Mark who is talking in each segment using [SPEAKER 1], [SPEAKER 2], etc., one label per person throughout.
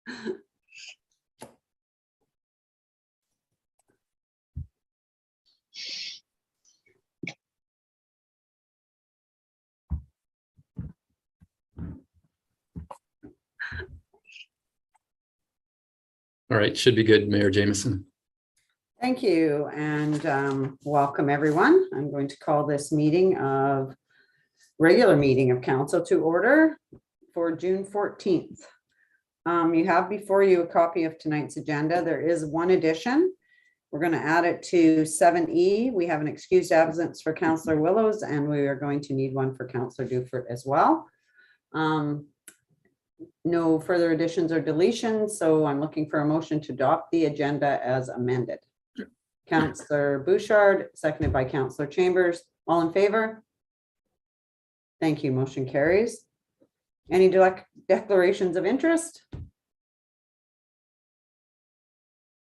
[SPEAKER 1] All right, should be good, Mayor Jameson.
[SPEAKER 2] Thank you, and welcome everyone. I'm going to call this regular meeting of council to order for June 14th. You have before you a copy of tonight's agenda. There is one addition. We're going to add it to 7E. We have an excused absence for Councillor Willows, and we are going to need one for Councillor Dufert as well. No further additions or deletions, so I'm looking for a motion to adopt the agenda as amended. Councillor Bouchard, seconded by Councillor Chambers. All in favor? Thank you. Motion carries. Any declarations of interest?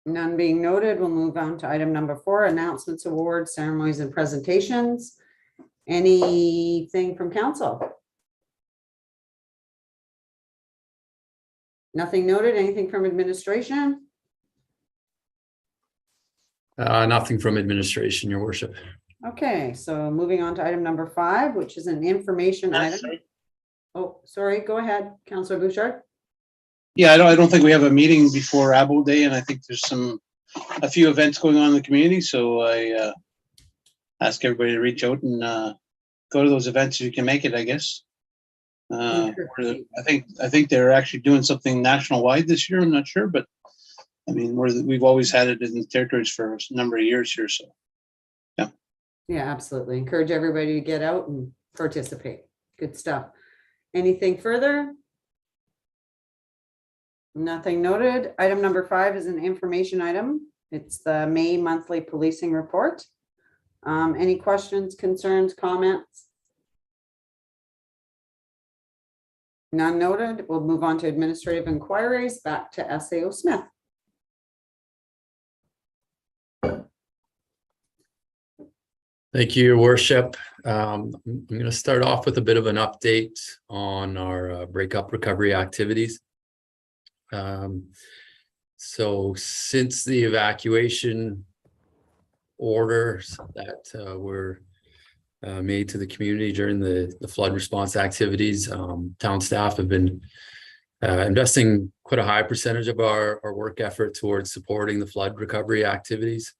[SPEAKER 2] None being noted, we'll move on to item number 4, announcements, awards, ceremonies, and presentations. Anything from council? Nothing noted. Anything from administration?
[SPEAKER 1] Nothing from administration, Your Worship.
[SPEAKER 2] Okay, so moving on to item number 5, which is an information item. Oh, sorry, go ahead, Councillor Bouchard.
[SPEAKER 3] Yeah, I don't think we have a meeting before Abo Day, and I think there's a few events going on in the community, so I ask everybody to reach out and go to those events if you can make it, I guess. I think they're actually doing something national wide this year. I'm not sure, but I mean, we've always had it in the territories for a number of years here. So, yeah.
[SPEAKER 2] Yeah, absolutely. Encourage everybody to get out and participate. Good stuff. Anything further? Nothing noted. Item number 5 is an information item. It's the May monthly policing report. Any questions, concerns, comments? None noted. We'll move on to administrative inquiries. Back to SAO Smith.
[SPEAKER 1] Thank you, Your Worship. I'm going to start off with a bit of an update on our breakup recovery activities. So since the evacuation orders that were made to the community during the flood response activities, town staff have been investing quite a high percentage of our work effort towards supporting the flood recovery activities.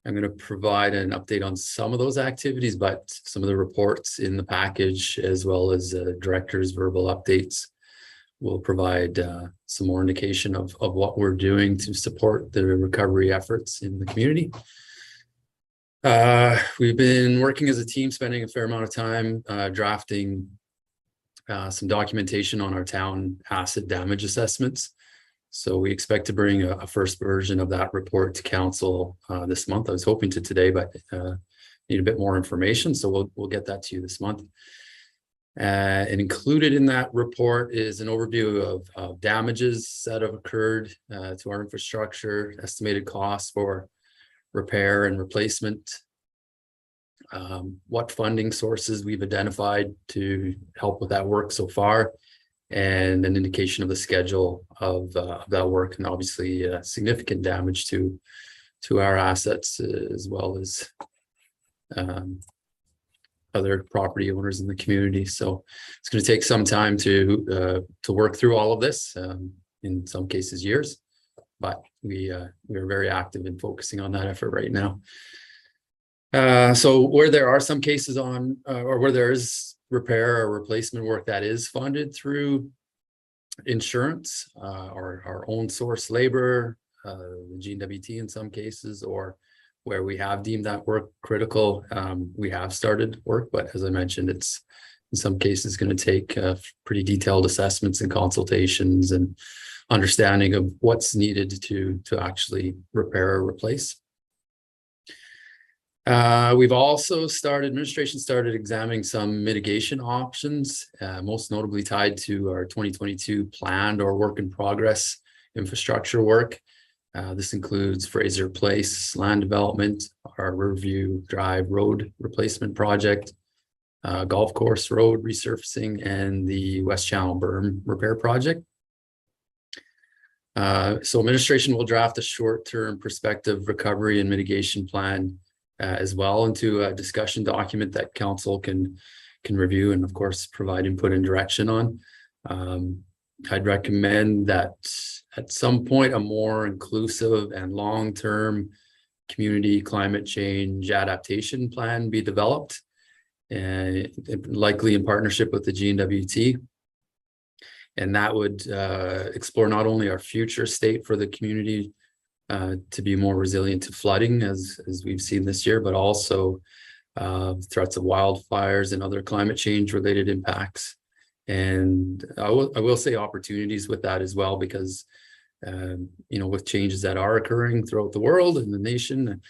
[SPEAKER 1] I'm going to provide an update on some of those activities, but some of the reports in the package, as well as director's verbal updates, will provide some more indication of what we're doing to support the recovery efforts in the community. We've been working as a team, spending a fair amount of time drafting some documentation on our town asset damage assessments. So we expect to bring a first version of that report to council this month. I was hoping to today, but need a bit more information. So we'll get that to you this month. And included in that report is an overview of damages that have occurred to our infrastructure, estimated costs for repair and replacement, what funding sources we've identified to help with that work so far, and an indication of the schedule of that work, and obviously significant damage to our assets as well as other property owners in the community. So it's going to take some time to work through all of this, in some cases years, but we are very active in focusing on that effort right now. So where there are some cases on or where there is repair or replacement work that is funded through insurance or our own source labor, GWT in some cases, or where we have deemed that work critical, we have started work, but as I mentioned, it's in some cases going to take pretty detailed assessments and consultations and understanding of what's needed to actually repair or replace. We've also administration started examining some mitigation options, most notably tied to our 2022 planned or work in progress infrastructure work. This includes Fraser Place land development, our Riverview Drive road replacement project, Golf Course Road resurfacing, and the West Channel berm repair project. So administration will draft a short-term prospective recovery and mitigation plan as well into a discussion document that council can review and of course provide input and direction on. I'd recommend that at some point a more inclusive and long-term community climate change adaptation plan be developed, and likely in partnership with the GNWT. And that would explore not only our future state for the community to be more resilient to flooding as we've seen this year, but also threats of wildfires and other climate change related impacts. And I will say opportunities with that as well, because with changes that are occurring throughout the world and the nation,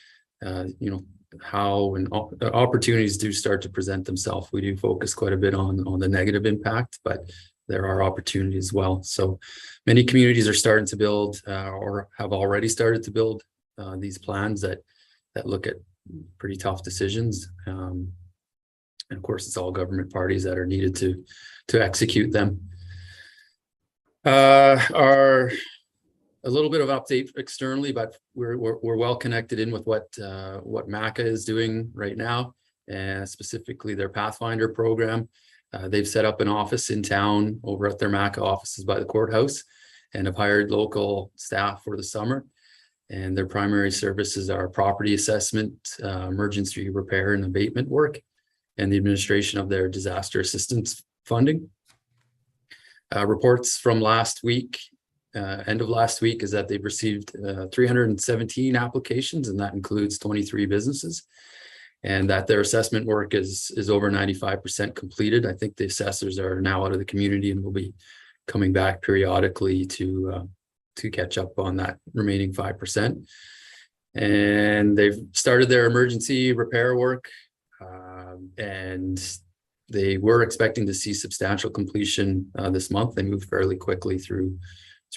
[SPEAKER 1] how when opportunities do start to present themselves, we do focus quite a bit on the negative impact, but there are opportunities as well. So many communities are starting to build or have already started to build these plans that look at pretty tough decisions. And of course, it's all government parties that are needed to execute them. Are a little bit of update externally, but we're well connected in with what MACA is doing right now, and specifically their Pathfinder program. They've set up an office in town over at their MACA offices by the courthouse, and have hired local staff for the summer. And their primary services are property assessment, emergency repair and abatement work, and the administration of their disaster assistance funding. Reports from last week, end of last week, is that they've received 317 applications, and that includes 23 businesses. And that their assessment work is over 95% completed. I think the assessors are now out of the community and will be coming back periodically to catch up on that remaining 5%. And they've started their emergency repair work, and they were expecting to see substantial completion this month. They moved fairly quickly through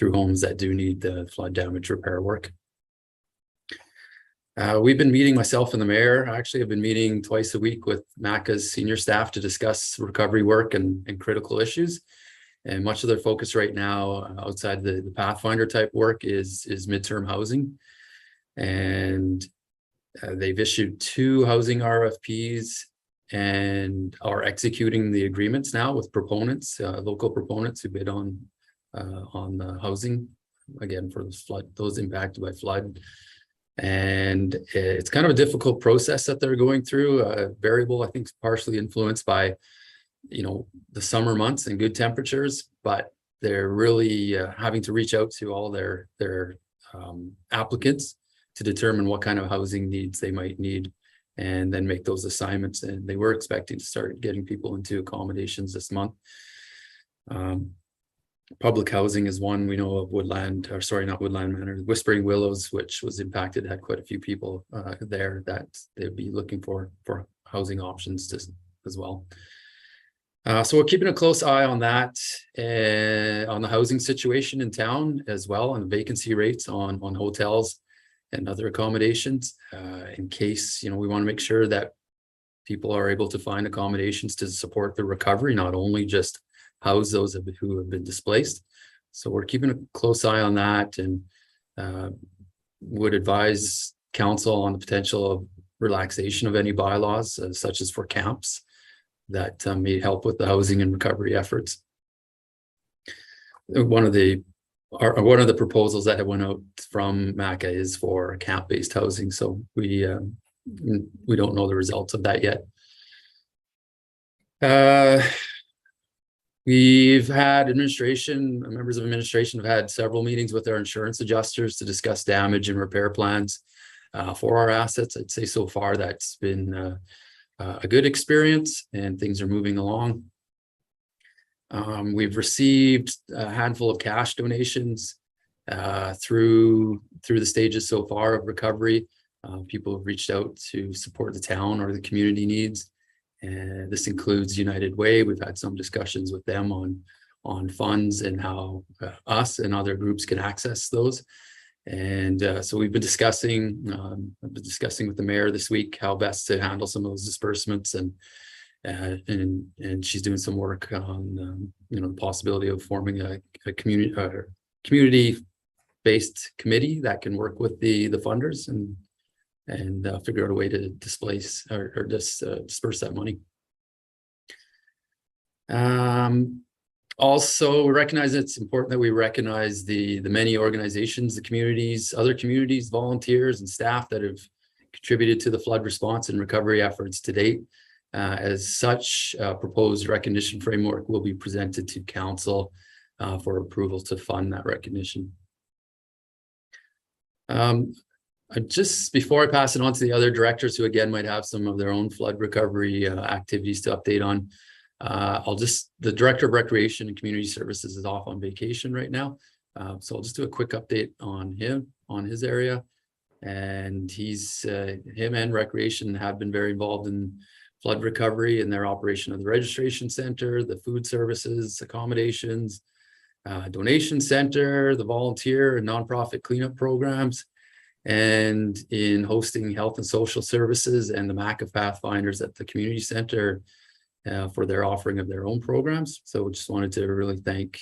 [SPEAKER 1] homes that do need the flood damage repair work. We've been meeting, myself and the mayor, actually have been meeting twice a week with MACA's senior staff to discuss recovery work and critical issues. And much of their focus right now, outside the Pathfinder type work, is midterm housing. And they've issued 2 housing RFPs and are executing the agreements now with proponents, local proponents who bid on the housing, again, for the flood, those impacted by flood. And it's kind of a difficult process that they're going through. Variable, I think, partially influenced by, the summer months and good temperatures, but they're really having to reach out to all their applicants to determine what kind of housing needs they might need, and then make those assignments. And they were expecting to start getting people into accommodations this month. Public housing is one we know of. Not Woodland Manor, Whispering Willows, which was impacted, had quite a few people there that they'd be looking for housing options as well. So we're keeping a close eye on that, on the housing situation in town as well, and vacancy rates on hotels and other accommodations, in case, we want to make sure that people are able to find accommodations to support the recovery, not only just house those who have been displaced. So we're keeping a close eye on that, and would advise council on the potential of relaxation of any bylaws, such as for camps, that may help with the housing and recovery efforts. One of the proposals that went out from MACA is for camp-based housing. So we don't know the results of that yet. We've had members of administration have had several meetings with our insurance adjusters to discuss damage and repair plans for our assets. I'd say so far that's been a good experience, and things are moving along. We've received a handful of cash donations through the stages so far of recovery. People have reached out to support the town or the community needs. And this includes United Way. We've had some discussions with them on funds and how us and other groups can access those. And so we've been discussing, I've been discussing with the mayor this week how best to handle some of those disbursements, and and she's doing some work on the possibility of forming a community-based committee that can work with the funders and figure out a way to displace or disperse that money. Also, we recognize it's important that we recognize the many organizations, the communities, other communities, volunteers and staff that have contributed to the flood response and recovery efforts to date. As such, proposed recognition framework will be presented to council for approval to fund that recognition. Just before I pass it on to the other directors who again might have some of their own flood recovery activities to update on, the Director of Recreation and Community Services is off on vacation right now. So I'll just do a quick update on his area. And him and Recreation have been very involved in flood recovery and their operation of the registration center, the food services, accommodations, donation center, the volunteer and nonprofit cleanup programs, and in hosting health and social services and the MACA Pathfinders at the community center for their offering of their own programs. So just wanted to really thank,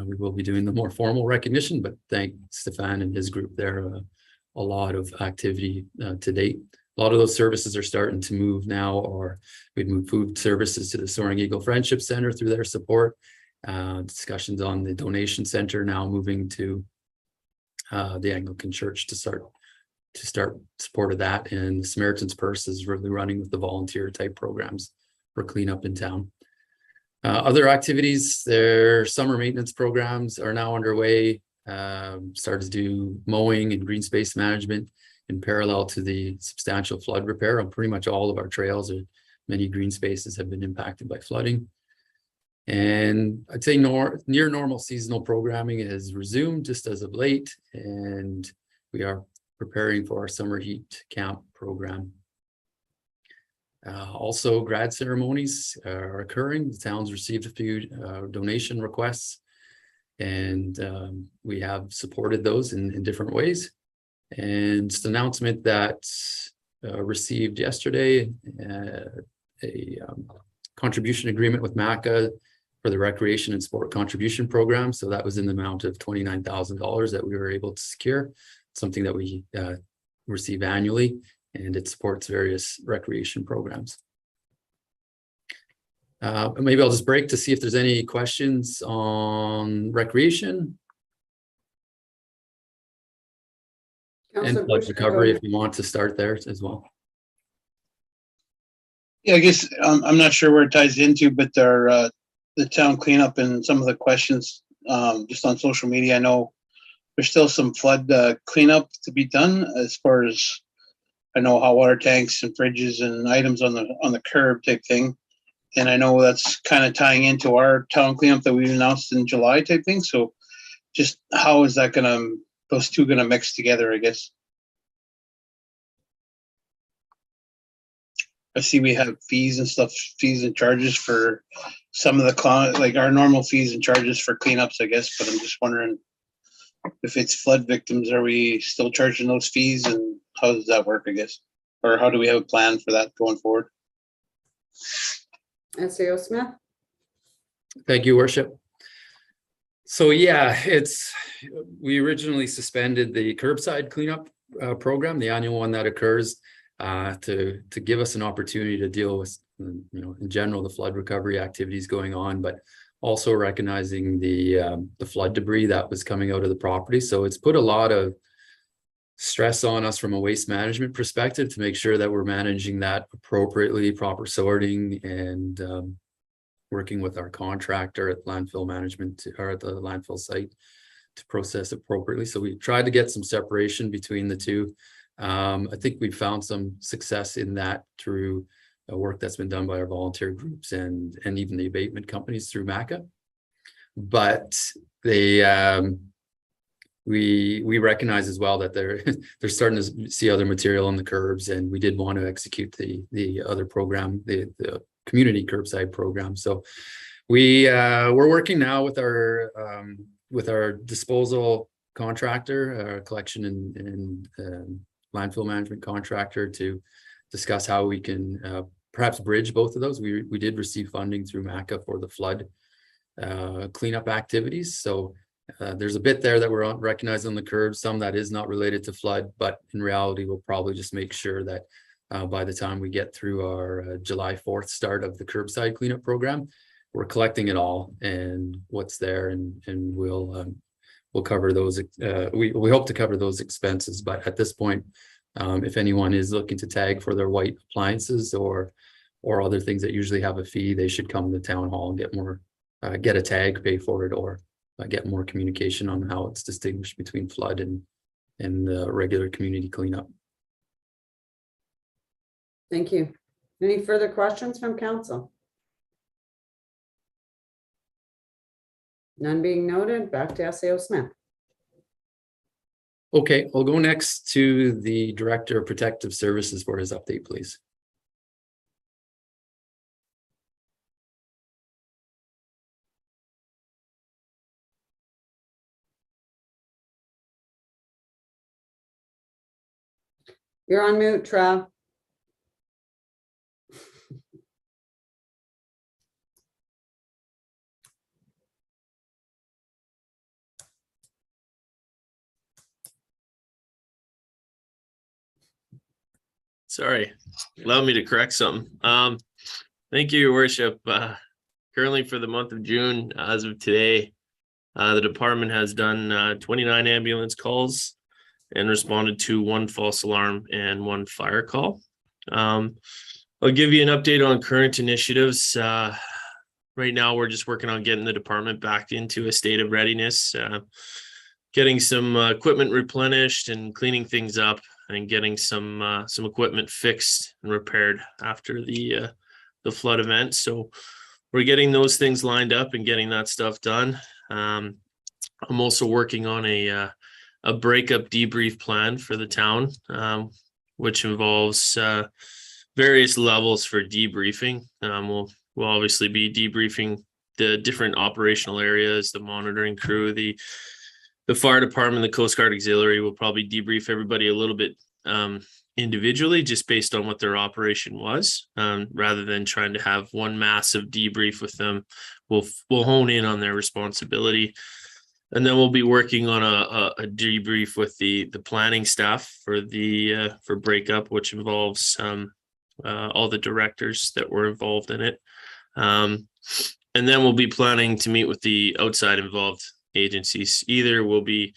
[SPEAKER 1] we will be doing the more formal recognition, but thank Stefan and his group there. A lot of activity to date. A lot of those services are starting to move now, or we've moved food services to the Soaring Eagle Friendship Center through their support. Discussions on the donation center now moving to the Anglican Church to start support of that, and Samaritan's Purse is really running with the volunteer type programs for cleanup in town. Other activities, their summer maintenance programs are now underway. Started to do mowing and green space management in parallel to the substantial flood repair on pretty much all of our trails. Or many green spaces have been impacted by flooding. And I'd say near normal seasonal programming has resumed just as of late, and we are preparing for our summer heat camp program. Also, grad ceremonies are occurring. The town's received a few donation requests, and we have supported those in different ways. And just an announcement that received yesterday a contribution agreement with MACA for the Recreation and Sport Contribution Program. So that was in the amount of $29,000 that we were able to secure, something that we receive annually, and it supports various recreation programs. Maybe I'll just break to see if there's any questions on recreation and flood recovery, if you want to start there as well.
[SPEAKER 3] Yeah, I guess I'm not sure where it ties into, but there the town cleanup and some of the questions just on social media. I know there's still some flood cleanup to be done, as far as I know, hot water tanks and fridges and items on the curb type thing. And I know that's kind of tying into our town cleanup that we announced in July type thing. So just how is that those two gonna mix together, I guess? I see we have fees and stuff, fees and charges for some of the like our normal fees and charges for cleanups, I guess. But I'm just wondering if it's flood victims, are we still charging those fees, and how does that work, I guess? Or how do we have a plan for that going forward?
[SPEAKER 2] SAO Smith.
[SPEAKER 1] Thank you, Worship. So yeah, we originally suspended the curbside cleanup program, the annual one that occurs, to give us an opportunity to deal with, in general, the flood recovery activities going on, but also recognizing the flood debris that was coming out of the property. So it's put a lot of stress on us from a waste management perspective to make sure that we're managing that appropriately, proper sorting, and working with our contractor at landfill management or at the landfill site to process appropriately. So we tried to get some separation between the two. I think we've found some success in that through work that's been done by our volunteer groups and even the abatement companies through MACA. But we recognize as well that they're starting to see other material on the curbs, and we did want to execute the other program, the community curbside program. So we're working now with our disposal contractor, our collection and landfill management contractor, to discuss how we can perhaps bridge both of those. We did receive funding through MACA for the flood cleanup activities. So there's a bit there that we're recognizing on the curb, some that is not related to flood, but in reality, we'll probably just make sure that by the time we get through our July 4th start of the curbside cleanup program, we're collecting it all and what's there, and we'll cover those. We hope to cover those expenses, but at this point, if anyone is looking to tag for their white appliances or other things that usually have a fee, they should come to town hall and get a tag, pay for it, or get more communication on how it's distinguished between flood and regular community cleanup.
[SPEAKER 2] Thank you. Any further questions from council? None being noted, back to SAO Smith.
[SPEAKER 1] Okay, I'll go next to the Director of Protective Services for his update, please.
[SPEAKER 2] You're on mute, Trav.
[SPEAKER 4] Sorry, allow me to correct something. Thank you, Your Worship. Currently for the month of June, as of today, the department has done 29 ambulance calls and responded to 1 false alarm and 1 fire call. I'll give you an update on current initiatives. Right now, we're just working on getting the department back into a state of readiness, getting some equipment replenished and cleaning things up, and getting some equipment fixed and repaired after the flood event. So we're getting those things lined up and getting that stuff done. I'm also working on a breakup debrief plan for the town, which involves various levels for debriefing. We'll obviously be debriefing the different operational areas, the monitoring crew, the fire department, the Coast Guard Auxiliary. Will probably debrief everybody a little bit individually, just based on what their operation was, rather than trying to have one massive debrief with them. We'll hone in on their responsibility, and then we'll be working on a debrief with the planning staff for breakup, which involves all the directors that were involved in it, and then we'll be planning to meet with the outside involved agencies. Either we'll be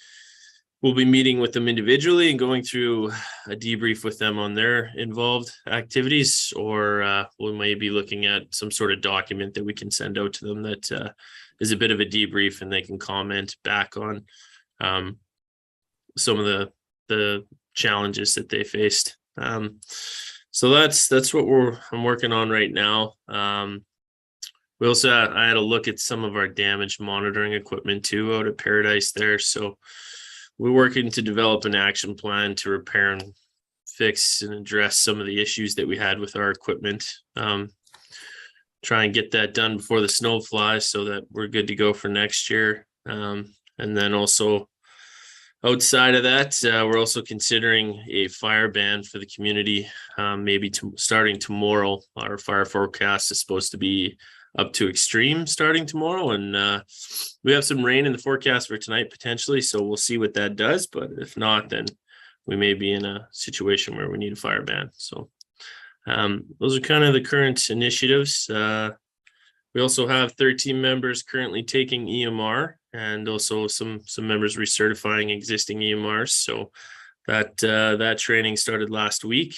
[SPEAKER 4] meeting with them individually and going through a debrief with them on their involved activities, or we may be looking at some sort of document that we can send out to them that is a bit of a debrief, and they can comment back on some of the challenges that they faced. So that's what I'm working on right now. We also I had a look at some of our damaged monitoring equipment too out at Paradise there. So we're working to develop an action plan to repair and fix and address some of the issues that we had with our equipment. Try and get that done before the snow flies so that we're good to go for next year. And then also outside of that, we're also considering a fire ban for the community. Maybe starting tomorrow. Our fire forecast is supposed to be up to extreme starting tomorrow, and we have some rain in the forecast for tonight potentially, so we'll see what that does. But if not, then we may be in a situation where we need a fire ban. So those are kind of the current initiatives. We also have 13 members currently taking EMR, and also some members recertifying existing EMRs. So that training started last week.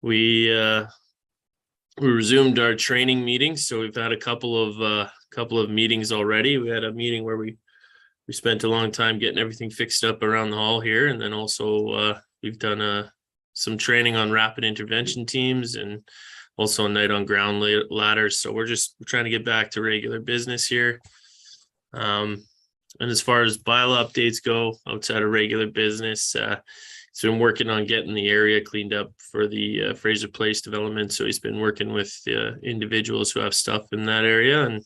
[SPEAKER 4] We resumed our training meetings, so we've had a couple of meetings already. We had a meeting where we spent a long time getting everything fixed up around the hall here, and then also we've done some training on rapid intervention teams, and also a night on ground ladders. So we're trying to get back to regular business here. And as far as bylaw updates go, outside of regular business, he's been working on getting the area cleaned up for the Fraser Place development. So he's been working with individuals who have stuff in that area,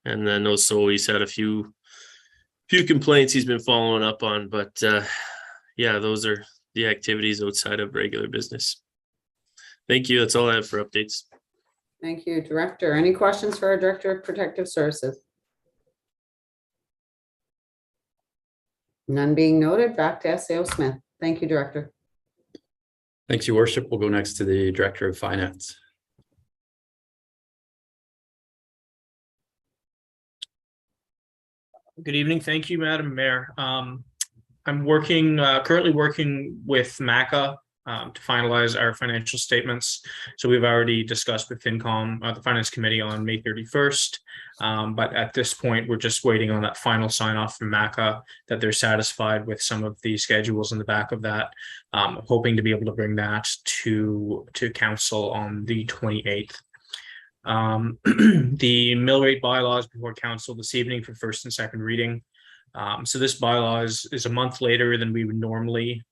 [SPEAKER 4] and then also he's had a few complaints he's been following up on. But yeah, those are the activities outside of regular business. Thank you. That's all I have for updates.
[SPEAKER 2] Thank you, Director. Any questions for our Director of Protective Services? None being noted, back to SAO Smith. Thank you, Director.
[SPEAKER 1] Thanks, Your Worship. We'll go next to the Director of Finance.
[SPEAKER 5] Good evening. Thank you, Madam Mayor. I'm currently working with MACA to finalize our financial statements. So we've already discussed with FinCom, the Finance Committee, on May 31st. But at this point, we're just waiting on that final sign off from MACA that they're satisfied with some of the schedules in the back of that. Hoping to be able to bring that to council on the 28th. The mill rate bylaws before council this evening for first and second reading. So this bylaw is a month later than we would normally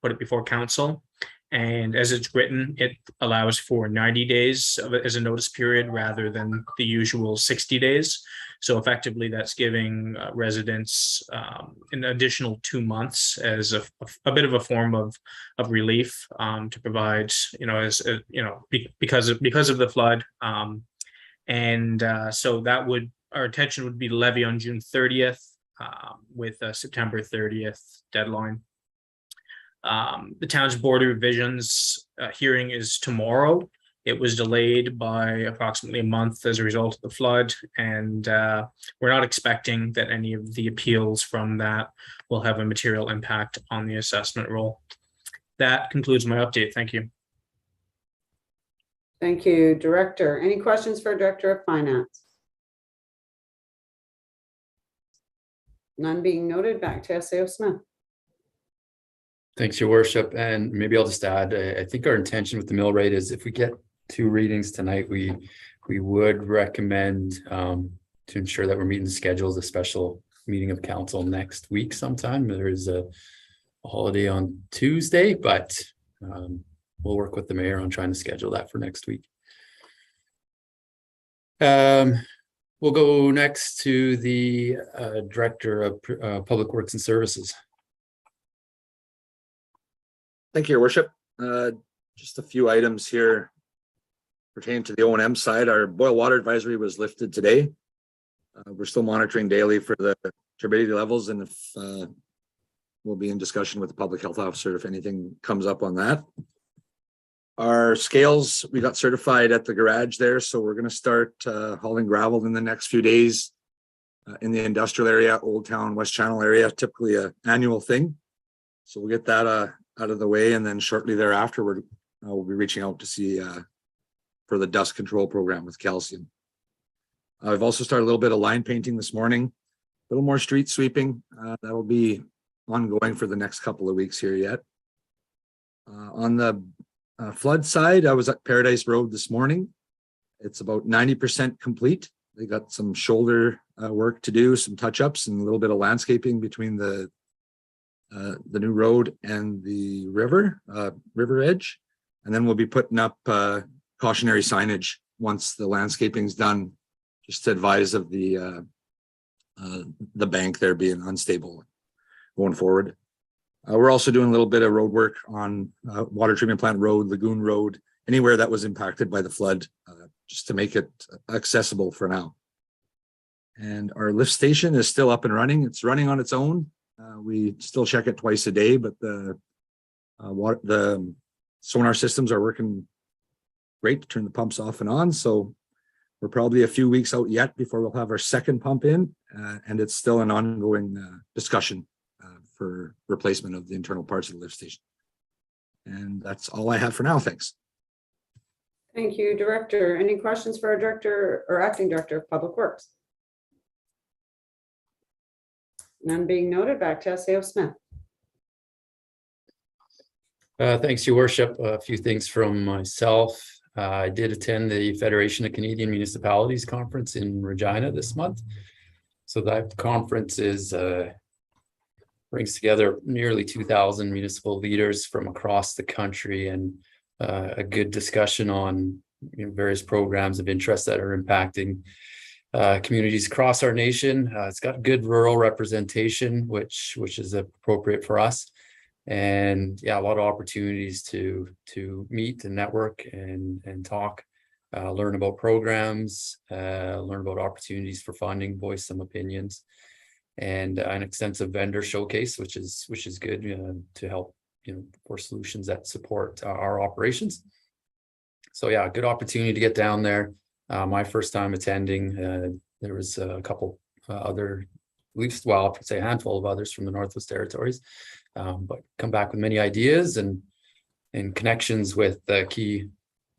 [SPEAKER 5] put it before council. And as it's written, it allows for 90 days as a notice period rather than the usual 60 days. So effectively, that's giving residents an additional 2 months as a bit of a form of relief to provide, because of the flood. So that our intention would be to levy on June 30th with a September 30th deadline. The town's board of revisions hearing is tomorrow. It was delayed by approximately a month as a result of the flood, and we're not expecting that any of the appeals from that will have a material impact on the assessment roll. That concludes my update. Thank you.
[SPEAKER 2] Thank you, Director. Any questions for Director of Finance? None being noted, back to SAO Smith.
[SPEAKER 1] Thanks, Your Worship. And maybe I'll just add, I think our intention with the mill rate is if we get 2 readings tonight, we would recommend to ensure that we're meeting the schedules, a special meeting of council next week sometime. There is a holiday on Tuesday, but we'll work with the mayor on trying to schedule that for next week. We'll go next to the Director of Public Works and Services.
[SPEAKER 6] Thank you, Your Worship. Just a few items here pertaining to the O&M side. Our boil water advisory was lifted today. We're still monitoring daily for the turbidity levels, and if we'll be in discussion with the public health officer if anything comes up on that. Our scales, we got certified at the garage there, so we're going to start hauling gravel in the next few days in the industrial area, Old Town, West Channel area, typically an annual thing. So we'll get that out of the way, and then shortly thereafter, we'll be reaching out to see for the dust control program with calcium. I've also started a little bit of line painting this morning, a little more street sweeping. That'll be ongoing for the next couple of weeks here yet. On the flood side, I was at Paradise Road this morning. It's about 90% complete. They got some shoulder work to do, some touch-ups, and a little bit of landscaping between the new road and the river edge. And then we'll be putting up cautionary signage once the landscaping's done, just to advise of the bank there being unstable going forward. We're also doing a little bit of road work on Water Treatment Plant Road, Lagoon Road, anywhere that was impacted by the flood, just to make it accessible for now. And our lift station is still up and running. It's running on its own. We still check it twice a day, but the sonar systems are working great to turn the pumps off and on. So we're probably a few weeks out yet before we'll have our second pump in, and it's still an ongoing discussion for replacement of the internal parts of the lift station. And that's all I have for now. Thanks.
[SPEAKER 2] Thank you, Director. Any questions for our Director or Acting Director of Public Works? None being noted, back to SAO Smith.
[SPEAKER 1] Thanks, Your Worship. A few things from myself. I did attend the Federation of Canadian Municipalities Conference in Regina this month. So that conference brings together nearly 2,000 municipal leaders from across the country, and a good discussion on various programs of interest that are impacting communities across our nation. It's got good rural representation, which is appropriate for us. And yeah, a lot of opportunities to meet and network and talk, learn about programs, learn about opportunities for funding, voice some opinions, and an extensive vendor showcase, which is good to help, for solutions that support our operations. So yeah, good opportunity to get down there. My first time attending. There was a couple other, at least, well, I'd say a handful of others from the Northwest Territories, but come back with many ideas and connections with key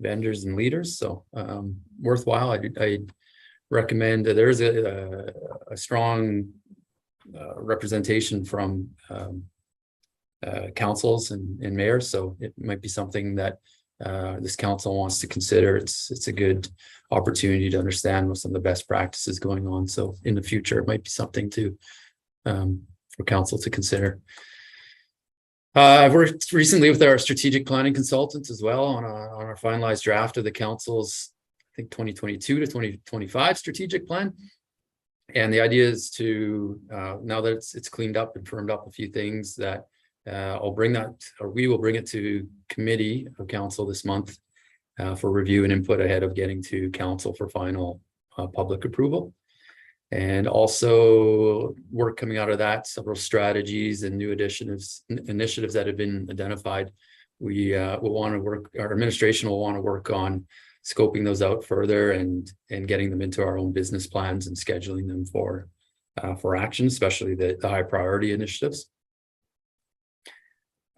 [SPEAKER 1] vendors and leaders. So worthwhile. I recommend that there's a strong representation from councils and mayors. So it might be something that this council wants to consider. It's a good opportunity to understand what some of the best practices going on. So in the future, it might be something to for council to consider. I've worked recently with our strategic planning consultants as well on our finalized draft of the council's, I think, 2022 to 2025 strategic plan. And the idea is to, now that it's cleaned up and firmed up a few things, that we will bring it to committee of council this month for review and input ahead of getting to council for final public approval. And also work coming out of that, several strategies and new initiatives that have been identified. We will want to work, our administration will want to work on scoping those out further and getting them into our own business plans and scheduling them for action, especially the high priority initiatives.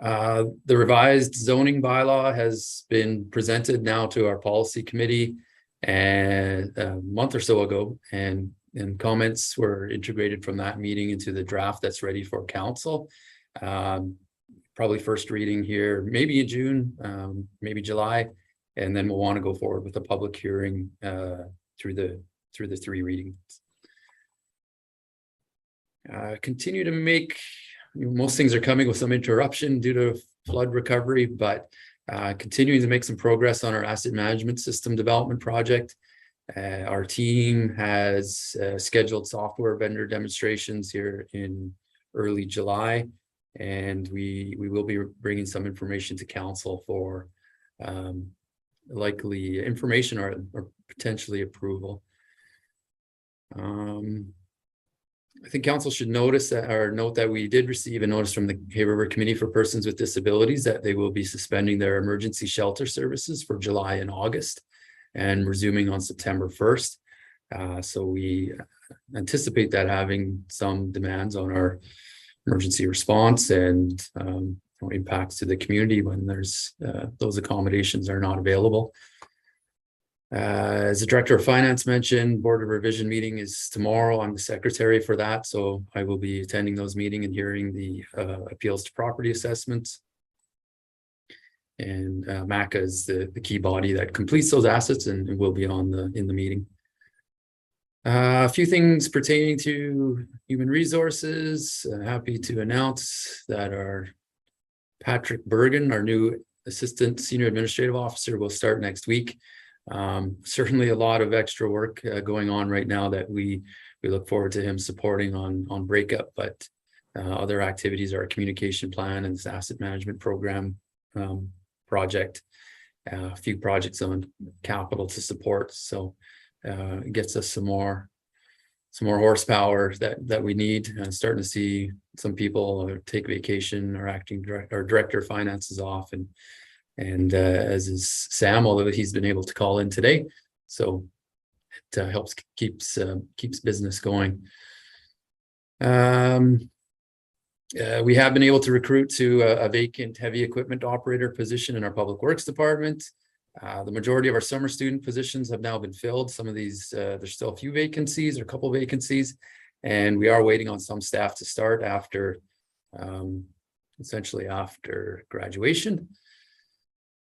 [SPEAKER 1] The revised zoning bylaw has been presented now to our policy committee and a month or so ago, and comments were integrated from that meeting into the draft that's ready for council. Probably first reading here, maybe in June, maybe July, and then we'll want to go forward with a public hearing through the 3 readings. Continue to make, most things are coming with some interruption due to flood recovery, but continuing to make some progress on our asset management system development project. Our team has scheduled software vendor demonstrations here in early July, and we will be bringing some information to council for likely information or potentially approval. I think council should note that we did receive a notice from the Hay River Committee for Persons with Disabilities that they will be suspending their emergency shelter services for July and August and resuming on September 1st. So we anticipate that having some demands on our emergency response and impacts to the community when there's those accommodations are not available. As the Director of Finance mentioned, Board of Revision meeting is tomorrow. I'm the secretary for that, so I will be attending those meetings and hearing the appeals to property assessments. And MACA is the key body that completes those assets and will be in the meeting. A few things pertaining to human resources. Happy to announce that our Patrick Bergen, our new Assistant Senior Administrative Officer, will start next week. Certainly a lot of extra work going on right now that we look forward to him supporting on breakup, but other activities are a communication plan and this asset management program project, a few projects on capital to support. So it gets us some more horsepower that we need. Starting to see some people take vacation or director of finance is off, and as is Sam, although he's been able to call in today. So it helps keeps business going. We have been able to recruit to a vacant heavy equipment operator position in our public works department. The majority of our summer student positions have now been filled. Some of these, there's still a few vacancies or a couple vacancies, and we are waiting on some staff to start after, essentially after graduation.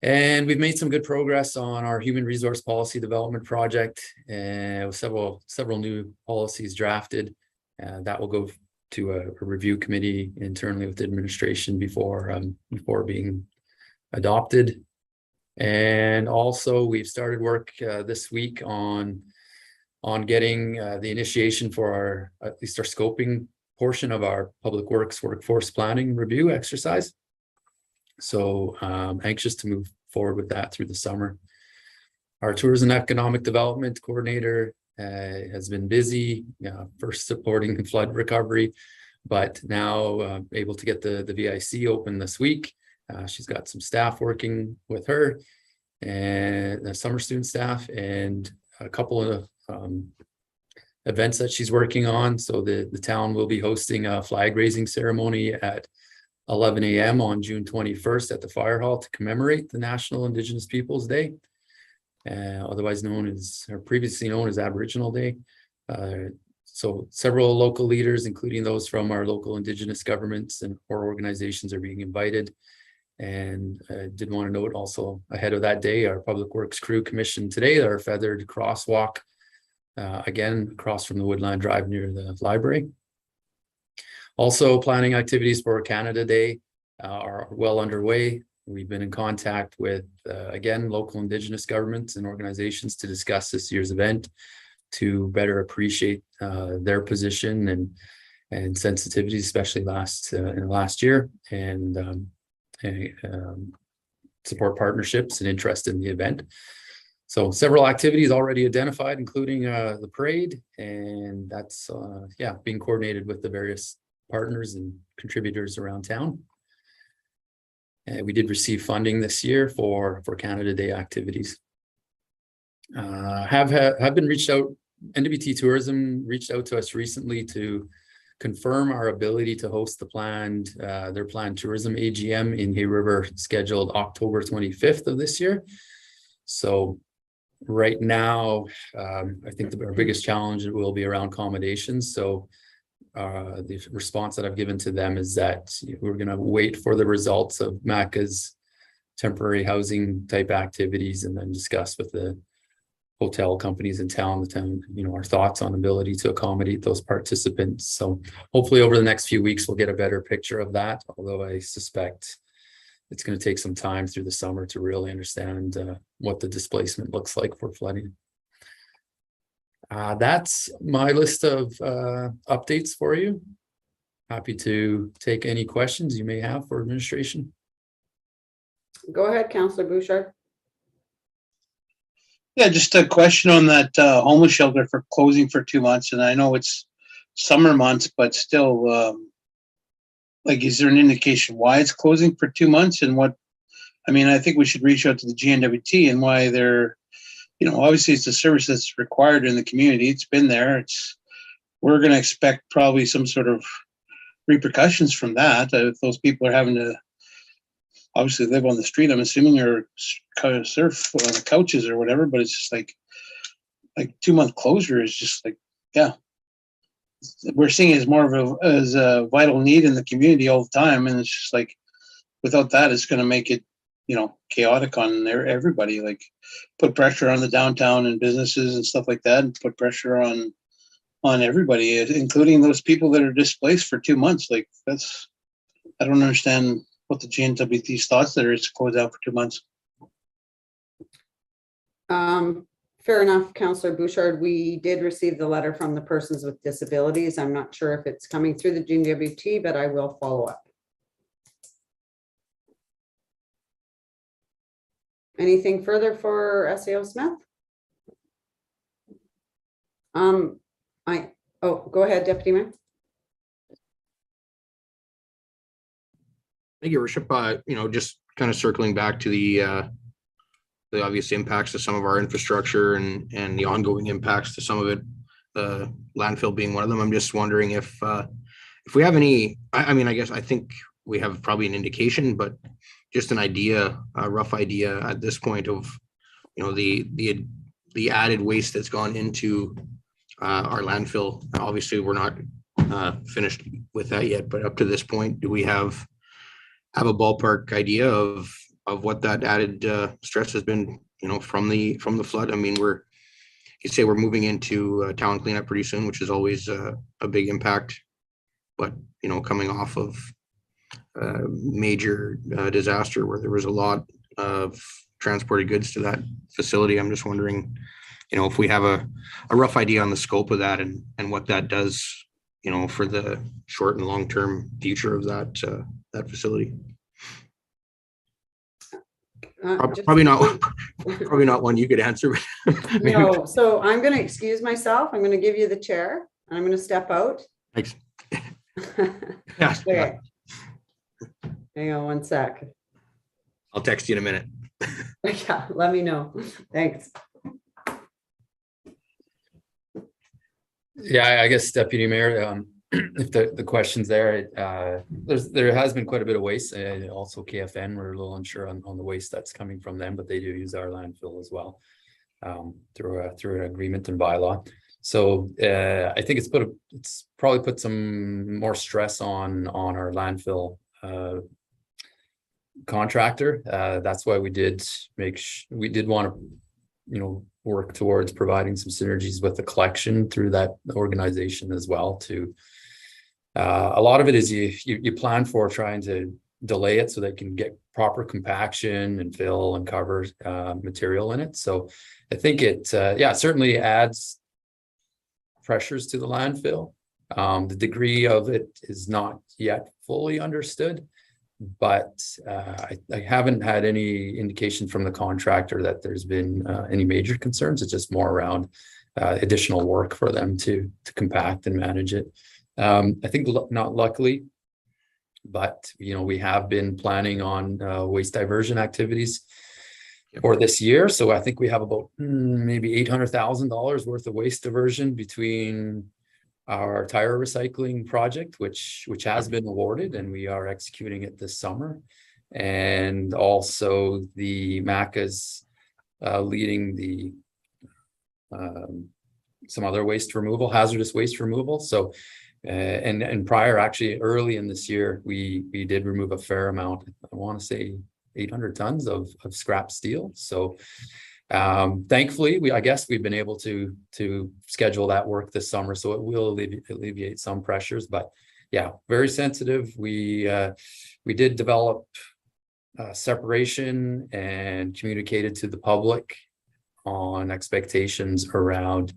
[SPEAKER 1] And we've made some good progress on our human resource policy development project, with several new policies drafted. That will go to a review committee internally with the administration before being adopted. And also we've started work this week on getting the initiation for at least our scoping portion of our public works workforce planning review exercise. So anxious to move forward with that through the summer. Our tourism and economic development coordinator has been busy, first supporting the flood recovery, but now able to get the VIC open this week. She's got some staff working with her and the summer student staff and a couple of events that she's working on. So the town will be hosting a flag raising ceremony at 11 a.m. on June 21st at the Fire Hall to commemorate the National Indigenous Peoples Day, otherwise known as, or previously known as Aboriginal Day. So several local leaders, including those from our local Indigenous governments and or organizations, are being invited. And I did want to note also ahead of that day, our Public Works crew commissioned today our feathered crosswalk, again, across from the Woodland Drive near the library. Also, planning activities for Canada Day are well underway. We've been in contact with, again, local Indigenous governments and organizations to discuss this year's event to better appreciate their position and sensitivities, especially in the last year, and support partnerships and interest in the event. So several activities already identified, including the parade, and that's being coordinated with the various partners and contributors around town. And we did receive funding this year for Canada Day activities. Have been reached out. NWT Tourism reached out to us recently to confirm our ability to host their planned tourism AGM in Hay River, scheduled October 25th of this year. So right now, I think our biggest challenge will be around accommodations. So the response that I've given to them is that we're going to wait for the results of MACA's temporary housing type activities and then discuss with the hotel companies in town, our thoughts on ability to accommodate those participants. So hopefully over the next few weeks, we'll get a better picture of that. Although I suspect it's going to take some time through the summer to really understand what the displacement looks like for flooding. That's my list of updates for you. Happy to take any questions you may have for administration.
[SPEAKER 2] Go ahead, Councillor Bouchard.
[SPEAKER 3] Yeah, just a question on that homeless shelter for closing for 2 months. And I know it's summer months, but still, is there an indication why it's closing for 2 months and what? I mean, I think we should reach out to the GNWT and why they're, obviously it's a service that's required in the community. It's been there. We're going to expect probably some sort of repercussions from that. If those people are having to obviously live on the street, I'm assuming, or kind of surf on the couches or whatever, but it's just like 2 month closure is just we're seeing it as more of a vital need in the community all the time. And it's just without that, it's going to make it, chaotic on everybody, put pressure on the downtown and businesses and stuff like that, and put pressure on everybody, including those people that are displaced for 2 months. I don't understand what the GNWT's thoughts there is to close out for 2 months.
[SPEAKER 2] Fair enough, Councillor Bouchard. We did receive the letter from the Persons with Disabilities. I'm not sure if it's coming through the GNWT, but I will follow up. Anything further for SAO Smith? Go ahead, Deputy Mayor.
[SPEAKER 7] Thank you, Your Worship. Just kind of circling back to the obvious impacts to some of our infrastructure and the ongoing impacts to some of it, landfill being one of them. I'm just wondering if we have any. I guess I think we have probably an indication, but just an idea, a rough idea at this point of the added waste that's gone into our landfill. Obviously, we're not finished with that yet, but up to this point, do we have a ballpark idea of what that added stress has been, from the flood? I mean, we're moving into town cleanup pretty soon, which is always a big impact, but coming off of major disaster where there was a lot of transported goods to that facility. I'm just wondering, if we have a rough idea on the scope of that and what that does, for the short and long-term future of that facility.
[SPEAKER 2] Just-
[SPEAKER 7] Probably not, probably not one you could answer. but maybe-
[SPEAKER 2] No, so I'm gonna excuse myself. I'm gonna give you the chair. And I'm gonna step out.
[SPEAKER 7] Thanks. Yeah,
[SPEAKER 2] Okay. Hang on one sec.
[SPEAKER 7] I'll text you in a minute.
[SPEAKER 2] Yeah, let me know. Thanks.
[SPEAKER 1] Yeah, I guess Deputy Mayor, if the question's there, there has been quite a bit of waste. Also KFN, we're a little unsure on the waste that's coming from them, but they do use our landfill as well. Through an agreement and bylaw. So I think it's probably put some more stress on our landfill contractor. That's why we did want to, work towards providing some synergies with the collection through that organization as well. To a lot of it is you plan for trying to delay it so they can get proper compaction and fill and cover material in it. So I think it certainly adds pressures to the landfill. The degree of it is not yet fully understood, but I haven't had any indication from the contractor that there's been any major concerns. It's just more around additional work for them to compact and manage it. I think not luckily, but we have been planning on waste diversion activities for this year. So I think we have about maybe $800,000 worth of waste diversion between our tire recycling project, which has been awarded, and we are executing it this summer, and also the MACA's leading the some other waste removal, hazardous waste removal. So and prior, actually early in this year, we did remove a fair amount. I want to say 800 tons of scrap steel. So thankfully, I guess we've been able to schedule that work this summer, so it will alleviate some pressures. But yeah, very sensitive. We did develop separation and communicated to the public on expectations around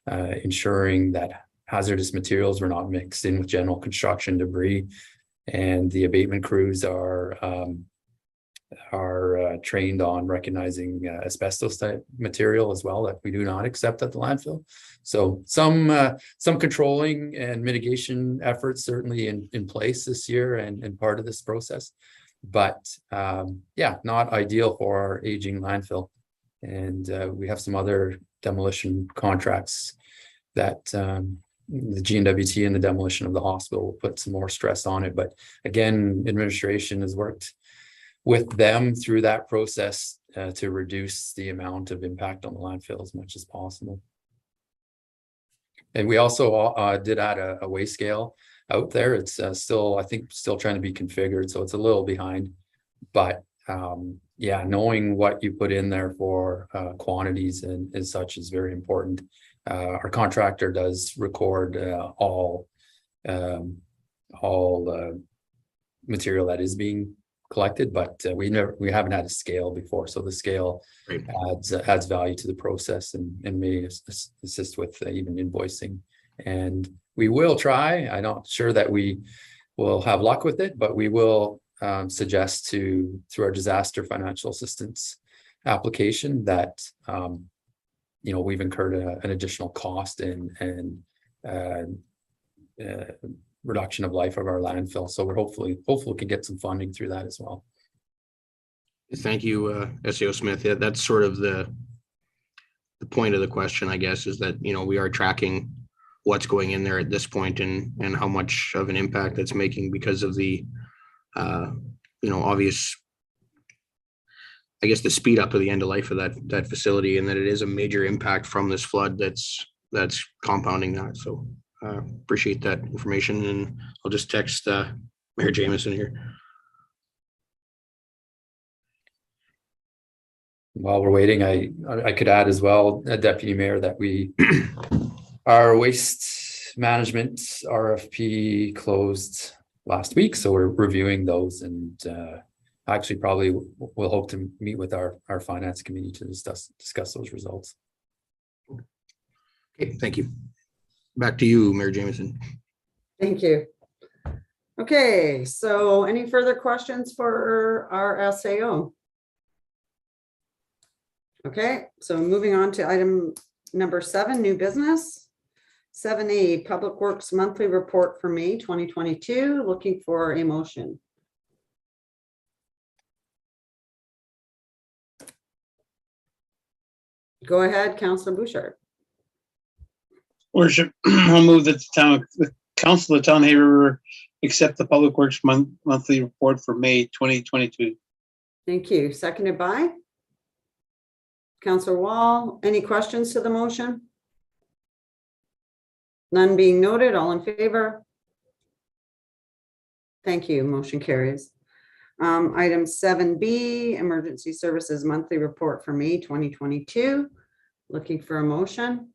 [SPEAKER 1] ensuring that hazardous materials were not mixed in with general construction debris, and the abatement crews are trained on recognizing asbestos type material as well that we do not accept at the landfill. So some controlling and mitigation efforts certainly in place this year and part of this process, but not ideal for our aging landfill. And we have some other demolition contracts that the GNWT and the demolition of the hospital will put some more stress on it. But again, administration has worked with them through that process to reduce the amount of impact on the landfill as much as possible. And we also did add a weigh scale out there. It's still trying to be configured, so it's a little behind. But knowing what you put in there for quantities and such is very important. Our contractor does record all material that is being collected, but we haven't had a scale before, so the scale
[SPEAKER 7] Right.
[SPEAKER 1] adds value to the process and may assist with even invoicing. And we will try. I'm not sure that we will have luck with it, but we will suggest through our disaster financial assistance application that we've incurred an additional cost and reduction of life of our landfill. So we're hopefully we can get some funding through that as well.
[SPEAKER 7] Thank you, SAO Smith. Yeah, that's sort of the point of the question, I guess, is that, we are tracking what's going in there at this point and how much of an impact that's making because of the, obvious, I guess, the speed up of the end of life of that facility, and that it is a major impact from this flood that's compounding that. So appreciate that information, and I'll just text Mayor Jamieson here.
[SPEAKER 1] While we're waiting, I could add as well, Deputy Mayor, that our waste management RFP closed last week, so we're reviewing those, and actually probably we'll hope to meet with our finance committee to discuss those results.
[SPEAKER 7] Okay, thank you. Back to you, Mayor Jamieson.
[SPEAKER 2] Thank you. Okay, so any further questions for our SAO? Okay, so moving on to item number 7, new business. 7A, Public Works Monthly Report for May 2022, looking for a motion. Go ahead, Councillor Bouchard.
[SPEAKER 3] Worship, I'll move that the council of Town of Hay River accept the Public Works monthly report for May 2022.
[SPEAKER 2] Thank you. Seconded by Councillor Wall. Any questions to the motion? None being noted, all in favor? Thank you. Motion carries. Item 7B, Emergency Services Monthly Report for May 2022. Looking for a motion.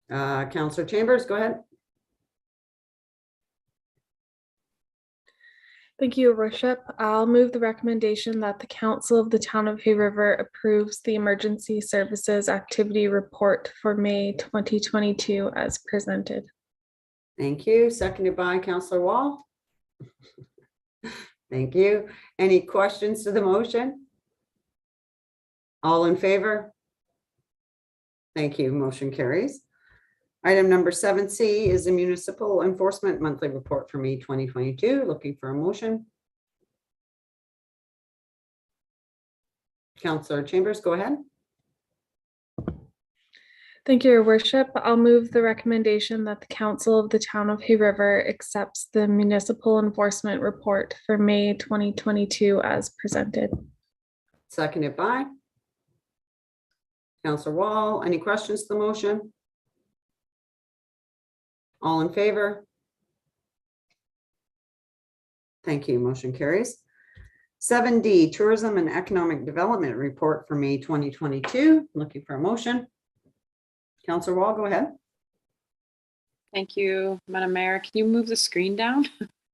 [SPEAKER 2] Councillor Chambers, go ahead.
[SPEAKER 8] Thank you, Your Worship. I'll move the recommendation that the Council of the Town of Hay River approves the Emergency Services Activity Report for May 2022 as presented.
[SPEAKER 2] Thank you. Seconded by Councillor Wall. Thank you. Any questions to the motion? All in favor? Thank you. Motion carries. Item number 7C is the Municipal Enforcement Monthly Report for May 2022. Looking for a motion. Councillor Chambers, go ahead.
[SPEAKER 8] Thank you, Your Worship. I'll move the recommendation that the Council of the Town of Hay River accepts the Municipal Enforcement Report for May 2022 as presented.
[SPEAKER 2] Seconded by Councillor Wall. Any questions to the motion? All in favor? Thank you. Motion carries. 7D, Tourism and Economic Development Report for May 2022. Looking for a motion. Councillor Wall, go ahead.
[SPEAKER 9] Thank you, Madam Mayor. Can you move the screen down?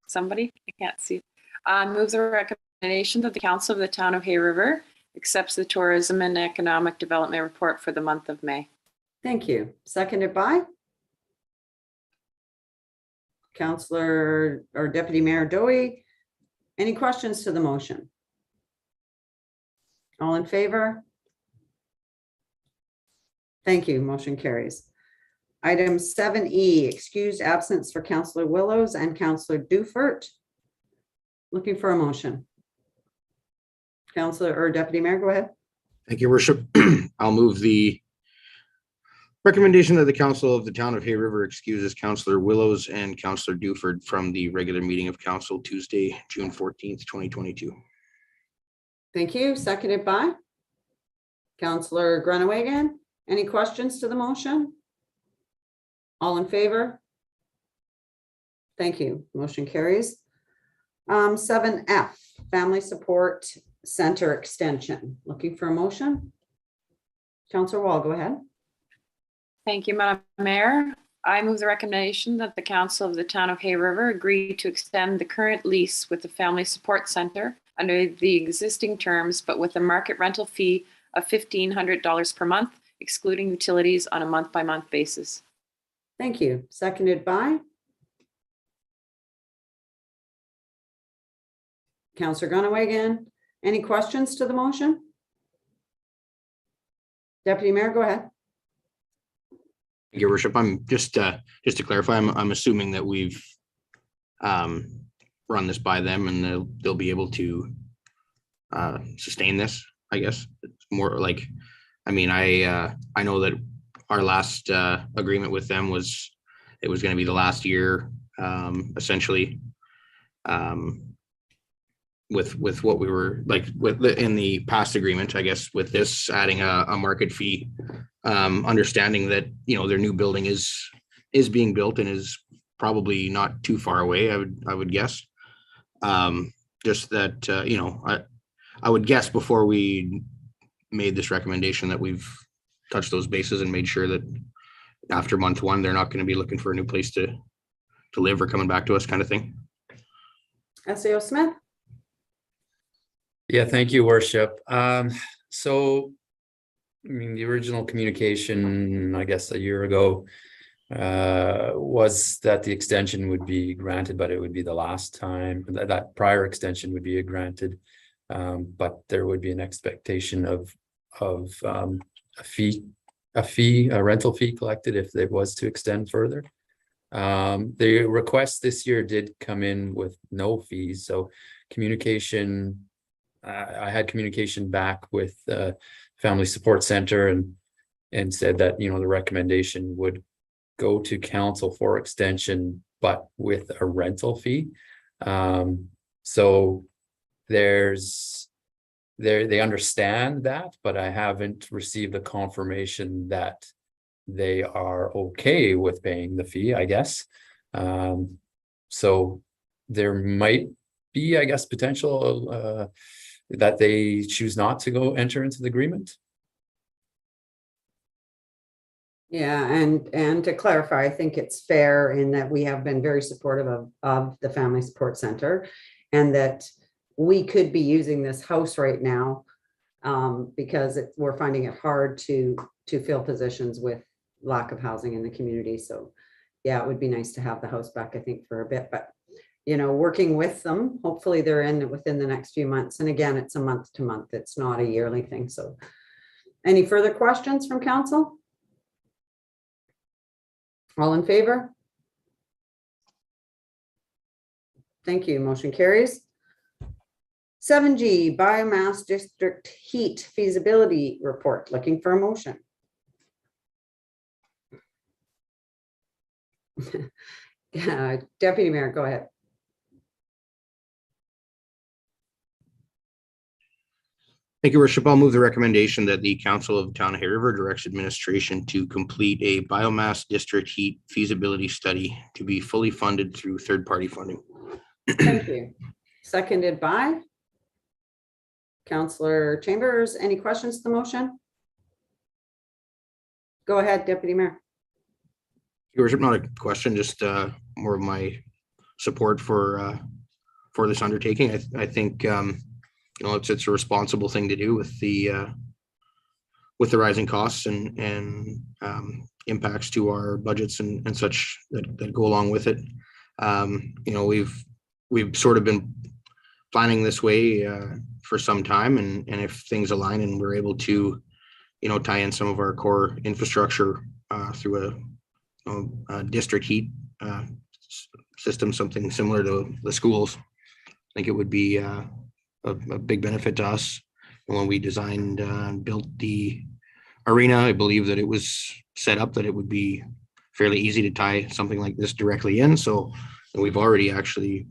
[SPEAKER 9] Somebody? I can't see. Move the recommendation that the Council of the Town of Hay River accepts the Tourism and Economic Development Report for the month of May.
[SPEAKER 2] Thank you. Seconded by Councillor or Deputy Mayor Dowie. Any questions to the motion? All in favor? Thank you. Motion carries. Item 7E, excused absence for Councillor Willows and Councillor Dufert. Looking for a motion. Councillor or Deputy Mayor, go ahead.
[SPEAKER 7] Thank you, Your Worship. I'll move the recommendation that the Council of the Town of Hay River excuses Councillor Willows and Councillor Duford from the regular meeting of Council Tuesday, June 14th, 2022.
[SPEAKER 2] Thank you. Seconded by Councillor Grunewagen. Any questions to the motion? All in favor? Thank you. Motion carries. 7F, Family Support Center Extension. Looking for a motion. Councillor Wall, go ahead.
[SPEAKER 9] Thank you, Madam Mayor. I move the recommendation that the Council of the Town of Hay River agree to extend the current lease with the Family Support Center under the existing terms, but with a market rental fee of $1,500 per month, excluding utilities on a month-by-month basis.
[SPEAKER 2] Thank you. Seconded by Councillor Grunewagen. Any questions to the motion? Deputy Mayor, go ahead.
[SPEAKER 7] Your Worship, I'm just to clarify, I'm assuming that we've run this by them and they'll be able to sustain this, I guess. It's more like, I mean, I know that our last agreement with them was, it was going to be the last year, essentially, with what we were like with in the past agreement, I guess, with this adding a market fee, understanding that, you know, their new building is being built and is probably not too far away, I would guess. Just that, you know, I would guess before we made this recommendation that we've touched those bases and made sure that after month one, they're not going to be looking for a new place to live or coming back to us, kind of thing.
[SPEAKER 2] SAO Smith.
[SPEAKER 1] Yeah, thank you, Worship. So, I mean, the original communication, I guess a year ago, was that the extension would be granted, but it would be the last time that prior extension would be granted. But there would be an expectation of a rental fee collected if it was to extend further. The request this year did come in with no fees, so communication, I had communication back with the Family Support Center and said that, you know, the recommendation would go to council for extension, but with a rental fee. So they understand that, but I haven't received a confirmation that they are okay with paying the fee, I guess. So there might be, I guess, potential that they choose not to go enter into the agreement.
[SPEAKER 2] Yeah, and to clarify, I think it's fair in that we have been very supportive of the Family Support Center, and that we could be using this house right now because we're finding it hard to fill positions with lack of housing in the community. So yeah, it would be nice to have the house back, I think, for a bit, but you know, working with them, hopefully they're in within the next few months. And again, it's a month to month, it's not a yearly thing. So any further questions from council? All in favor? Thank you. Motion carries. 7G, Biomass District Heat Feasibility Report. Looking for a motion. Deputy Mayor, go ahead.
[SPEAKER 7] Thank you, Worship. I'll move the recommendation that the Council of the Town of Hay River directs administration to complete a biomass district heat feasibility study to be fully funded through third-party funding.
[SPEAKER 2] Thank you. Seconded by Councillor Chambers. Any questions to the motion? Go ahead, Deputy Mayor.
[SPEAKER 7] Your Worship, not a question, just more of my support for this undertaking. I think you know, it's a responsible thing to do with the rising costs and impacts to our budgets and such that go along with it. You know, we've sort of been planning this way for some time, and if things align and we're able to, you know, tie in some of our core infrastructure through a district heat system, something similar to the schools, I think it would be a big benefit to us. And when we designed and built the arena, I believe that it was set up that it would be fairly easy to tie something like this directly in. So we've already actually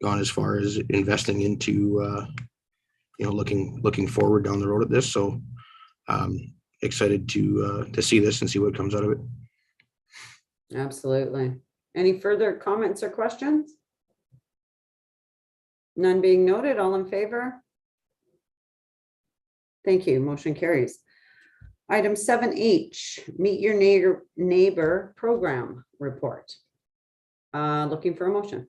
[SPEAKER 7] gone as far as investing into you know, looking forward down the road at this. So excited to see this and see what comes out of it.
[SPEAKER 2] Absolutely. Any further comments or questions? None being noted, all in favor? Thank you. Motion carries. Item 7H, Meet Your Neighbor Program Report. Looking for a motion.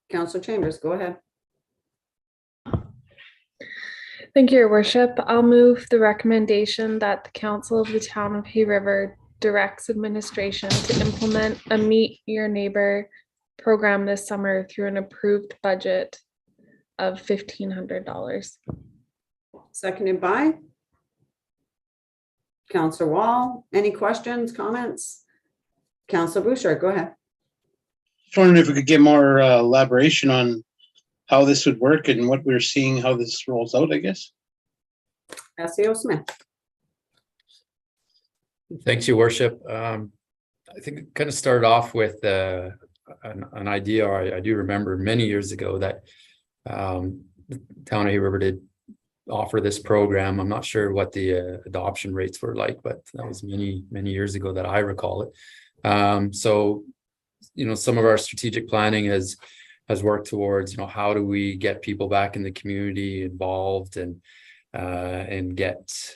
[SPEAKER 2] Councillor Chambers, go ahead.
[SPEAKER 8] Thank you, Your Worship. I'll move the recommendation that the Council of the Town of Hay River directs administration to implement a Meet Your Neighbor program this summer through an approved budget of $1,500.
[SPEAKER 2] Seconded by Councillor Wall. Any questions, comments? Councillor Bouchard, go ahead.
[SPEAKER 3] Just wondering if we could get more elaboration on how this would work and what we're seeing, how this rolls out, I guess.
[SPEAKER 2] SEO Smith.
[SPEAKER 1] Thanks, Your Worship. I think it kind of started off with an idea, or I do remember many years ago that the Town of Hay River did offer this program. I'm not sure what the adoption rates were like, but that was many years ago that I recall it. So, you know, some of our strategic planning has worked towards, you know, how do we get people back in the community involved and get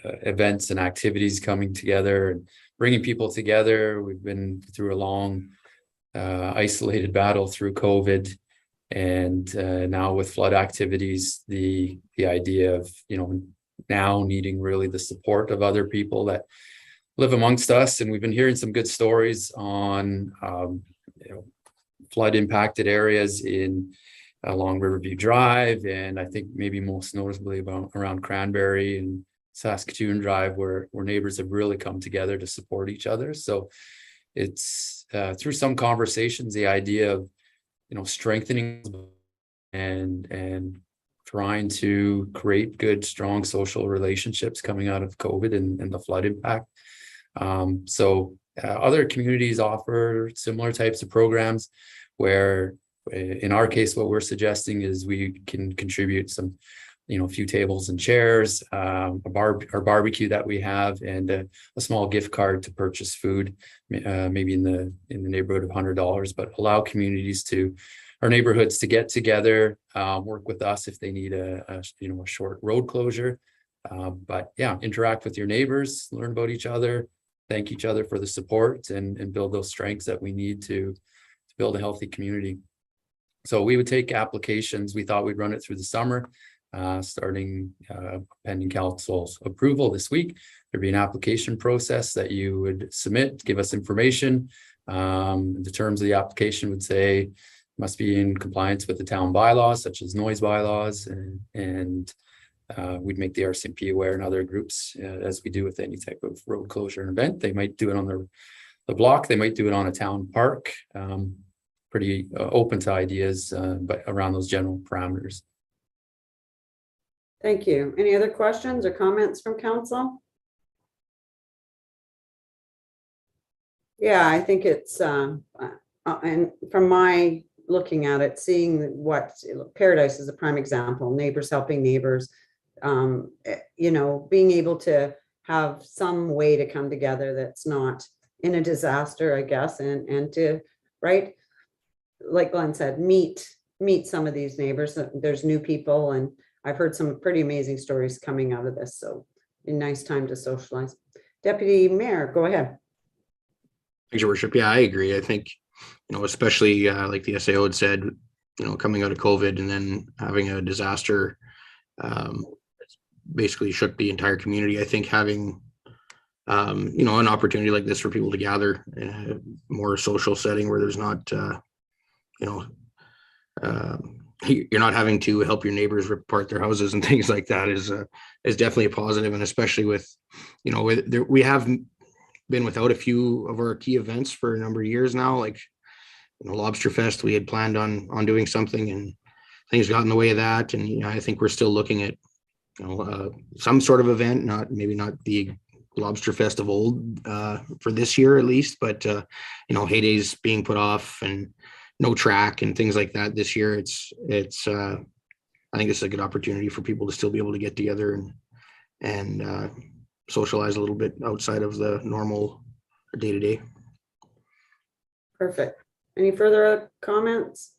[SPEAKER 1] events and activities coming together and bringing people together. We've been through a long isolated battle through COVID, and now with flood activities, the idea of, you know, now needing really the support of other people that live amongst us. And we've been hearing some good stories on you know, flood impacted areas in along Riverview Drive, and I think maybe most noticeably around Cranberry and Saskatoon Drive, where neighbors have really come together to support each other. So it's through some conversations, the idea of, strengthening and trying to create good, strong social relationships coming out of COVID and the flood impact. Other communities offer similar types of programs where, in our case, what we're suggesting is we can contribute some, a few tables and chairs, our barbecue that we have, and a small gift card to purchase food, maybe in the neighborhood of $100, but allow our neighborhoods to get together, work with us if they need a short road closure. But yeah, interact with your neighbors, learn about each other, thank each other for the support, and build those strengths that we need to build a healthy community. So we would take applications. We thought we'd run it through the summer, starting pending council's approval this week. There'd be an application process that you would submit, give us information. The terms of the application would say must be in compliance with the town bylaws, such as noise bylaws, and we'd make the RCMP aware and other groups, as we do with any type of road closure and event. They might do it on the block, they might do it on a town park. Pretty open to ideas, but around those general parameters.
[SPEAKER 2] Thank you. Any other questions or comments from council? Yeah, I think it's, and from my looking at it, seeing what Paradise is a prime example, neighbors helping neighbors, being able to have some way to come together that's not in a disaster, I guess, and to, right, like Glenn said, meet some of these neighbors. There's new people, and I've heard some pretty amazing stories coming out of this. So a nice time to socialize. Deputy Mayor, go ahead.
[SPEAKER 7] Thanks, Your Worship. Yeah, I agree. I think, especially like the SAO had said, coming out of COVID and then having a disaster, basically shook the entire community. I think having, an opportunity like this for people to gather in a more social setting where there's not, you're not having to help your neighbors rip apart their houses and things like that is definitely a positive. And especially with, we have been without a few of our key events for a number of years now, like, Lobster Fest. We had planned on doing something and things got in the way of that. And, I think we're still looking at, some sort of event, maybe not the Lobster Fest of old for this year at least, but, heydays being put off and no track and things like that this year. It's I think it's a good opportunity for people to still be able to get together and socialize a little bit outside of the normal day-to-day.
[SPEAKER 2] Perfect. Any further comments?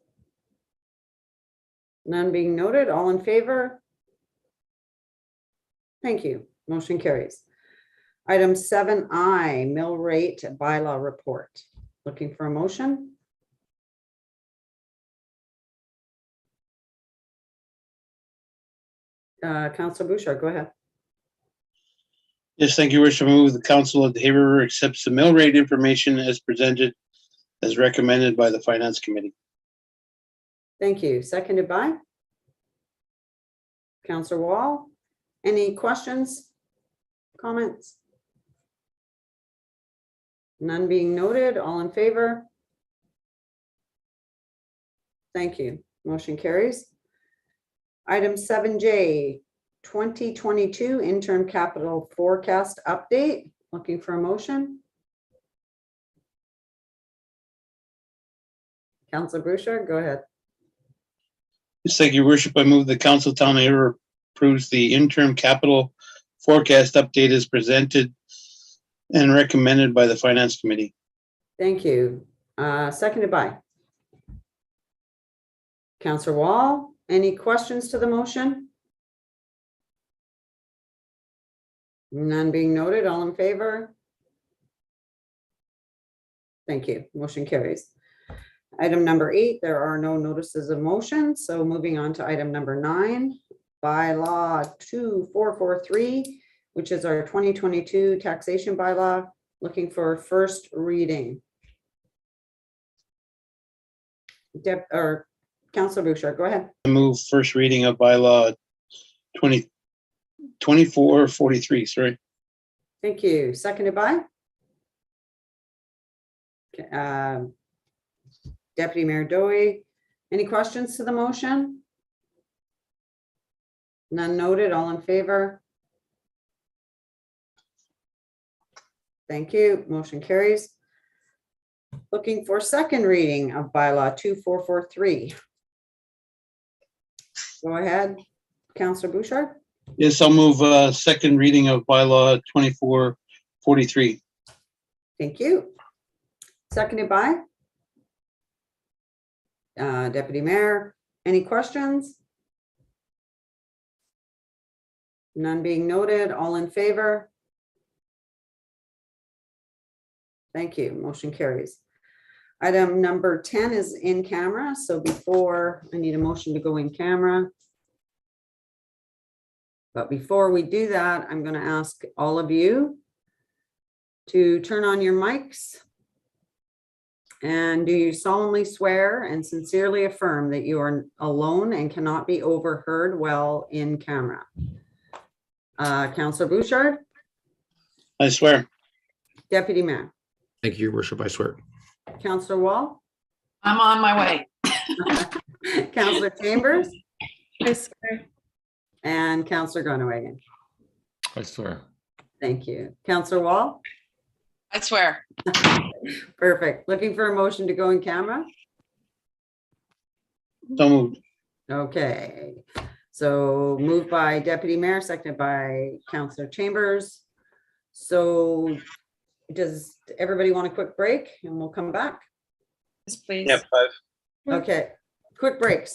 [SPEAKER 2] None being noted. All in favor? Thank you. Motion carries. Item 7I, mill rate bylaw report. Looking for a motion? Councilor Bouchard, go ahead.
[SPEAKER 3] Yes, thank you, Worship. I move the Council of the Hay River accepts the mill rate information as presented as recommended by the Finance Committee.
[SPEAKER 2] Thank you. Seconded by Councilor Wall. Any questions, comments? None being noted. All in favor? Thank you. Motion carries. Item 7J, 2022 interim capital forecast update. Looking for a motion. Councilor Bouchard, go ahead.
[SPEAKER 3] Yes, thank you, Worship. I move the Council of Town of Hay River approves the interim capital forecast update as presented and recommended by the Finance Committee.
[SPEAKER 2] Thank you. Seconded by Councilor Wall. Any questions to the motion? None being noted. All in favor? Thank you. Motion carries. Item number 8, there are no notices of motion. So moving on to item number 9, bylaw 2443, which is our 2022 taxation bylaw, looking for first reading. Councillor Bouchard, go ahead.
[SPEAKER 3] I move first reading of bylaw 2443, sorry.
[SPEAKER 2] Thank you. Seconded by? Deputy Mayor Dowie. Any questions to the motion? None noted. All in favor? Thank you. Motion carries. Looking for second reading of bylaw 2443. Go ahead, Councillor Bouchard.
[SPEAKER 3] Yes, I'll move second reading of bylaw 2443.
[SPEAKER 2] Thank you. Seconded by Deputy Mayor. Any questions? None being noted. All in favor? Thank you. Motion carries. Item number 10 is in camera. So before, I need a motion to go in camera. But before we do that, I'm going to ask all of you to turn on your mics. And do you solemnly swear and sincerely affirm that you are alone and cannot be overheard while in camera? Councillor Bouchard,
[SPEAKER 3] I swear.
[SPEAKER 2] Deputy Mayor,
[SPEAKER 7] Thank you, Your Worship, I swear.
[SPEAKER 2] Councillor Wall,
[SPEAKER 10] I'm on my way.
[SPEAKER 2] Councillor Chambers,
[SPEAKER 8] I swear.
[SPEAKER 2] and Councillor Grunewagen.
[SPEAKER 11] I swear.
[SPEAKER 2] Thank you. Councillor Wall,
[SPEAKER 10] I swear.
[SPEAKER 2] perfect. Looking for a motion to go in camera?
[SPEAKER 3] So moved.
[SPEAKER 2] Okay, so moved by Deputy Mayor, seconded by Councillor Chambers. So does everybody want a quick break and we'll come back?
[SPEAKER 9] Yes, please.
[SPEAKER 3] Yeah, 5.
[SPEAKER 2] Okay, quick breaks.